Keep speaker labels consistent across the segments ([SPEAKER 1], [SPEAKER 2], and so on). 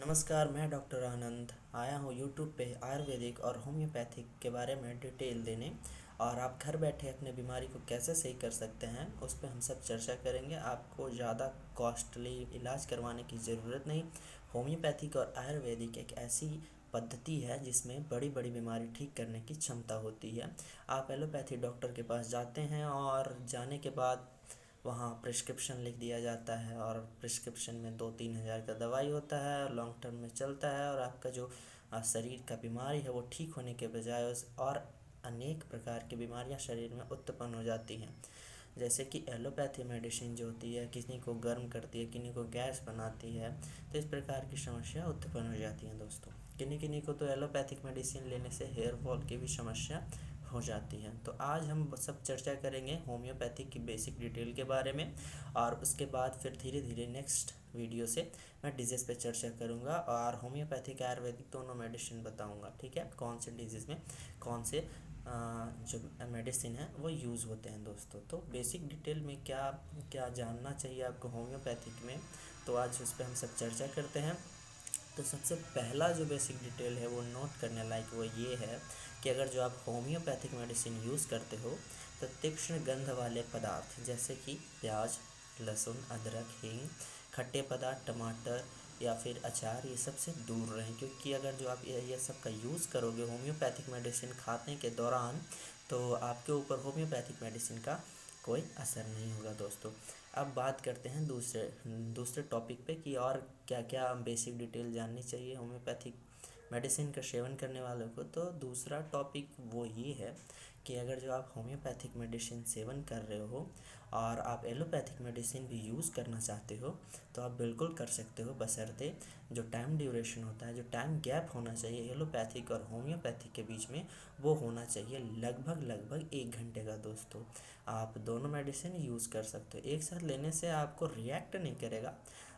[SPEAKER 1] नमस्कार, मैं डॉक्टर आनंद आया हूँ यूट्यूब पे आयुर्वेदिक और होम्योपैथिक के बारे में डिटेल देने। और आप घर बैठे अपने बीमारी को कैसे सही कर सकते हैं उस पर हम सब चर्चा करेंगे। आपको ज़्यादा कॉस्टली इलाज करवाने की ज़रूरत नहीं। होम्योपैथिक और आयुर्वेदिक एक ऐसी पद्धति है जिसमें बड़ी बड़ी बीमारी ठीक करने की क्षमता होती है। आप एलोपैथी डॉक्टर के पास जाते हैं और जाने के बाद वहाँ प्रिस्क्रिप्शन लिख दिया जाता है और प्रिस्क्रिप्शन में 2-3 हज़ार का दवाई होता है और लॉन्ग टर्म में चलता है, और आपका जो शरीर का बीमारी है वो ठीक होने के बजाय उस और अनेक प्रकार की बीमारियां शरीर में उत्पन्न हो जाती हैं। जैसे कि एलोपैथी मेडिसिन जो होती है किसी को गर्म करती है, किन्हीं को गैस बनाती है, तो इस प्रकार की समस्या उत्पन्न हो जाती हैं दोस्तों। किन्हीं किन्हीं को तो एलोपैथिक मेडिसिन लेने से हेयर फॉल की भी समस्या हो जाती है। तो आज हम सब चर्चा करेंगे होम्योपैथिक की बेसिक डिटेल के बारे में, और उसके बाद फिर धीरे धीरे नेक्स्ट वीडियो से मैं डिजीज़ पे चर्चा करूंगा और होम्योपैथिक आयुर्वेदिक दोनों मेडिसिन बताऊंगा। ठीक है, कौन से डिजीज़ में कौन से जो मेडिसिन है वो यूज़ होते हैं दोस्तों। तो बेसिक डिटेल में क्या क्या जानना चाहिए आपको होम्योपैथिक में, तो आज उस पर हम सब चर्चा करते हैं। तो सबसे पहला जो बेसिक डिटेल है वो नोट करने लायक वो ये है कि अगर जो आप होम्योपैथिक मेडिसिन यूज़ करते हो तो तीक्ष्ण गंध वाले पदार्थ जैसे कि प्याज, लहसुन, अदरक, हींग, खट्टे पदार्थ, टमाटर या फिर अचार, ये सब से दूर रहें। क्योंकि अगर जो आप ये सब का यूज़ करोगे होम्योपैथिक मेडिसिन खाने के दौरान तो आपके ऊपर होम्योपैथिक मेडिसिन का कोई असर नहीं होगा दोस्तों। अब बात करते हैं दूसरे दूसरे टॉपिक पे कि और क्या क्या बेसिक डिटेल जाननी चाहिए होम्योपैथिक मेडिसिन का सेवन करने वालों को। तो दूसरा टॉपिक वो ये है कि अगर जो आप होम्योपैथिक मेडिसिन सेवन कर रहे हो और आप एलोपैथिक मेडिसिन भी यूज़ करना चाहते हो तो आप बिल्कुल कर सकते हो, बशर्ते जो टाइम ड्यूरेशन होता है, जो टाइम गैप होना चाहिए एलोपैथिक और होम्योपैथिक के बीच में, वो होना चाहिए लगभग 1 घंटे का दोस्तों। आप दोनों मेडिसिन यूज़ कर सकते हो, एक साथ लेने से आपको रिएक्ट नहीं करेगा,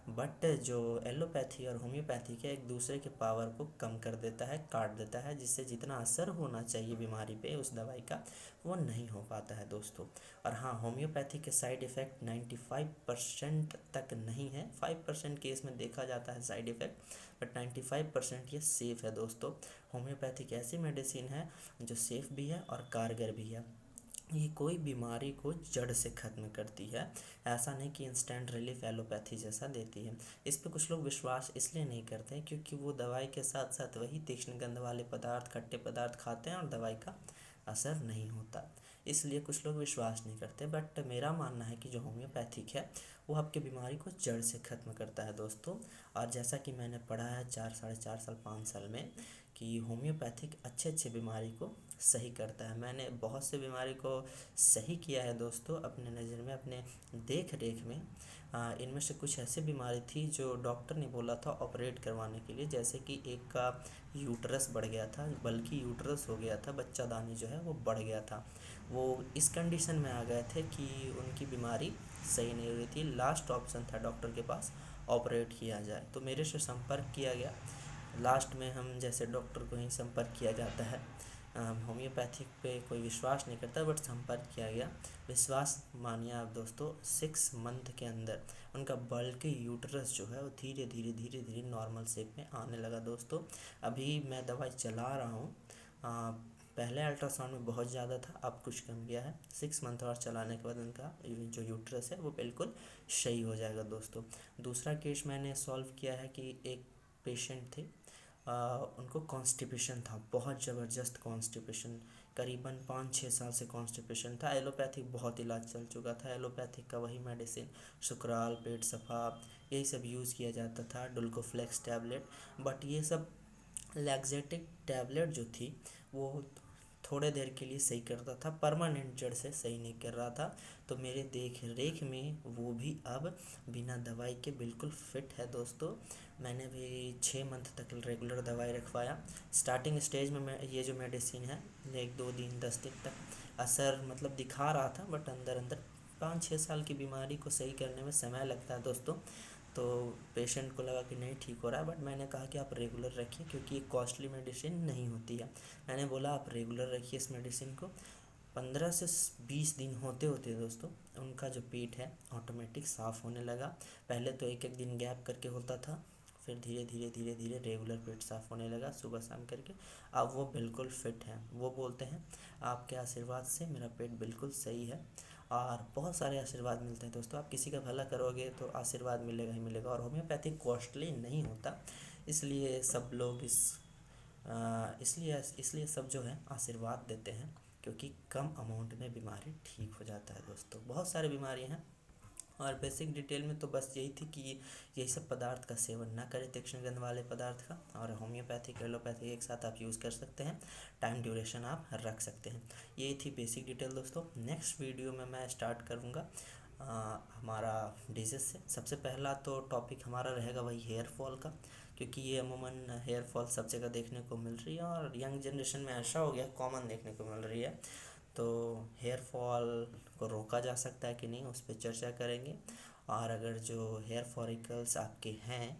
[SPEAKER 1] बट जो एलोपैथी और होम्योपैथी के एक दूसरे के पावर को कम कर देता है, काट देता है, जिससे जितना असर होना चाहिए बीमारी पे उस दवाई का वो नहीं हो पाता है दोस्तों। और हाँ, होम्योपैथी के साइड इफ़ेक्ट 95% तक नहीं है, 5% केस में देखा जाता है साइड इफ़ेक्ट, बट 95% ये सेफ़ है दोस्तों। होम्योपैथिक ऐसी मेडिसिन है जो सेफ़ भी है और कारगर भी है। ये कोई बीमारी को जड़ से ख़त्म करती है, ऐसा नहीं कि इंस्टेंट रिलीफ एलोपैथी जैसा देती है। इस पे कुछ लोग विश्वास इसलिए नहीं करते हैं क्योंकि वो दवाई के साथ साथ वही तीक्ष्ण गंध वाले पदार्थ, खट्टे पदार्थ खाते हैं और दवाई का असर नहीं होता, इसलिए कुछ लोग विश्वास नहीं करते। बट मेरा मानना है कि जो होम्योपैथिक है वो आपकी बीमारी को जड़ से ख़त्म करता है दोस्तों। और जैसा कि मैंने पढ़ा है 4 साढ़े 4 साल 5 साल में कि होम्योपैथिक अच्छे बीमारी को सही करता है। मैंने बहुत से बीमारी को सही किया है दोस्तों अपने नज़र में, अपने देख रेख में। इनमें से कुछ ऐसी बीमारी थी जो डॉक्टर ने बोला था ऑपरेट करवाने के लिए, जैसे कि एक का यूट्रस बढ़ गया था, बल्कि यूट्रस हो गया था, बच्चादानी जो है वो बढ़ गया था। वो इस कंडीशन में आ गए थे कि उनकी बीमारी सही नहीं हो रही थी, लास्ट ऑप्शन था डॉक्टर के पास ऑपरेट किया जाए, तो मेरे से संपर्क किया गया। लास्ट में हम जैसे डॉक्टर को ही संपर्क किया जाता है, होम्योपैथिक पे कोई विश्वास नहीं करता, बट संपर्क किया गया। विश्वास मानिए आप दोस्तों, 6 मंथ के अंदर उनका बल्कि यूट्रस जो है वो धीरे धीरे नॉर्मल शेप में आने लगा दोस्तों। अभी मैं दवाई चला रहा हूँ, पहले अल्ट्रासाउंड में बहुत ज़्यादा था, अब कुछ कम गया है। 6 मंथ और चलाने के बाद उनका जो यूट्रस है वो बिल्कुल सही हो जाएगा दोस्तों। दूसरा केस मैंने सॉल्व किया है कि एक पेशेंट थे, उनको कॉन्स्टिपेशन था, बहुत ज़बरदस्त कॉन्स्टिपेशन, करीबन 5-6 साल से कॉन्स्टिपेशन था। एलोपैथिक बहुत इलाज चल चुका था, एलोपैथिक का वही मेडिसिन सुकराल, पेट सफ़ा, यही सब यूज़ किया जाता था, डुल्कोफ्लेक्स टैबलेट। बट ये सब लैक्सेटिक टैबलेट जो थी वो थोड़े देर के लिए सही करता था, परमानेंट जड़ से सही नहीं कर रहा था। तो मेरे देख रेख में वो भी अब बिना दवाई के बिल्कुल फिट है दोस्तों। मैंने भी 6 मंथ तक रेगुलर दवाई रखवाया। स्टार्टिंग स्टेज में मैं ये जो मेडिसिन है 1-2 दिन 10 दिन तक असर मतलब दिखा रहा था, बट अंदर अंदर 5-6 साल की बीमारी को सही करने में समय लगता है दोस्तों। तो पेशेंट को लगा कि नहीं ठीक हो रहा है, बट मैंने कहा कि आप रेगुलर रखिए क्योंकि ये कॉस्टली मेडिसिन नहीं होती है। मैंने बोला आप रेगुलर रखिए इस मेडिसिन को। 15 से 20 दिन होते होते दोस्तों उनका जो पेट है ऑटोमेटिक साफ़ होने लगा। पहले तो एक एक दिन गैप करके होता था, फिर धीरे धीरे धीरे धीरे रेगुलर पेट साफ़ होने लगा सुबह शाम करके। अब वो बिल्कुल फिट हैं। वो बोलते हैं आपके आशीर्वाद से मेरा पेट बिल्कुल सही है। और बहुत सारे आशीर्वाद मिलते हैं दोस्तों, आप किसी का भला करोगे तो आशीर्वाद मिलेगा ही मिलेगा। और होम्योपैथिक कॉस्टली नहीं होता, इसलिए सब लोग इसलिए सब जो है आशीर्वाद देते हैं, क्योंकि कम अमाउंट में बीमारी ठीक हो जाता है दोस्तों। बहुत सारी बीमारियां हैं, और बेसिक डिटेल में तो बस यही थी कि यही सब पदार्थ का सेवन ना करें, तीक्ष्ण गंध वाले पदार्थ का। और होम्योपैथिक एलोपैथिक एक साथ आप यूज़ कर सकते हैं, टाइम ड्यूरेशन आप रख सकते हैं। यही थी बेसिक डिटेल दोस्तों। नेक्स्ट वीडियो में मैं स्टार्ट करूँगा हमारा डिजीज़ से। सबसे पहला तो टॉपिक हमारा रहेगा वही हेयर फॉल का, क्योंकि ये अमूमन हेयर फॉल सब जगह देखने को मिल रही है, और यंग जनरेशन में ऐसा हो गया कॉमन देखने को मिल रही है। तो हेयर फॉल को रोका जा सकता है कि नहीं, उस पर चर्चा करेंगे। और अगर जो हेयर फॉलिकल्स आपके हैं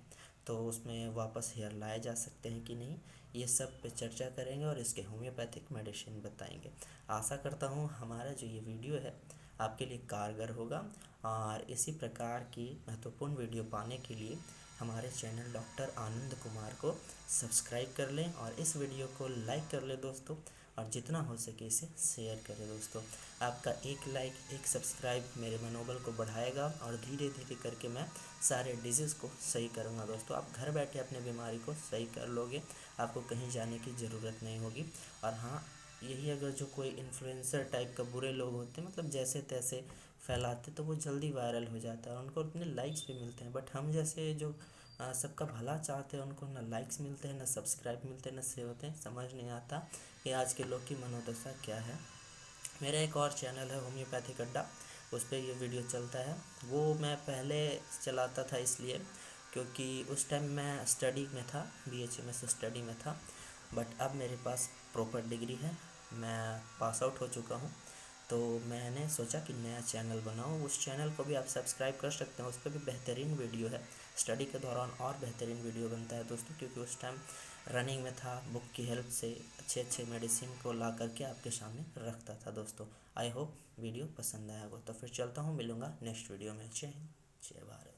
[SPEAKER 1] तो उसमें वापस हेयर लाए जा सकते हैं कि नहीं, ये सब पे चर्चा करेंगे, और इसके होम्योपैथिक मेडिसिन बताएंगे। आशा करता हूँ हमारा जो ये वीडियो है आपके लिए कारगर होगा। और इसी प्रकार की महत्वपूर्ण वीडियो पाने के लिए हमारे चैनल डॉक्टर आनंद कुमार को सब्सक्राइब कर लें, और इस वीडियो को लाइक कर लें दोस्तों, और जितना हो सके इसे शेयर करें दोस्तों। आपका एक लाइक एक सब्सक्राइब मेरे मनोबल को बढ़ाएगा, और धीरे धीरे करके मैं सारे डिजीज़ को सही करूँगा दोस्तों। आप घर बैठे अपने बीमारी को सही कर लोगे, आपको कहीं जाने की ज़रूरत नहीं होगी। और हाँ, यही अगर जो कोई इन्फ्लुएंसर टाइप का बुरे लोग होते हैं, मतलब जैसे तैसे फैलाते, तो वो जल्दी वायरल हो जाता है और उनको उतने लाइक्स भी मिलते हैं। बट हम जैसे जो सबका भला चाहते हैं, उनको ना लाइक्स मिलते हैं, ना सब्सक्राइब मिलते हैं, ना सेव होते हैं। समझ नहीं आता कि आज के लोग की मनोदशा क्या है। मेरा एक और चैनल है होम्योपैथिक अड्डा, उस पर ये वीडियो चलता है। वो मैं पहले चलाता था इसलिए क्योंकि उस टाइम मैं स्टडी में था, BHMS स्टडी में था। बट अब मेरे पास प्रॉपर डिग्री है, मैं पास आउट हो चुका हूँ। तो मैंने सोचा कि नया चैनल बनाऊँ। उस चैनल को भी आप सब्सक्राइब कर सकते हैं, उस पर भी बेहतरीन वीडियो है। स्टडी के दौरान और बेहतरीन वीडियो बनता है दोस्तों, क्योंकि उस टाइम रनिंग में था, बुक की हेल्प से अच्छे अच्छे मेडिसिन को ला करके आपके सामने रखता था दोस्तों। आई होप वीडियो पसंद आया होगा। तो फिर चलता हूँ, मिलूँगा नेक्स्ट वीडियो में। जय हिंद, जय भारत।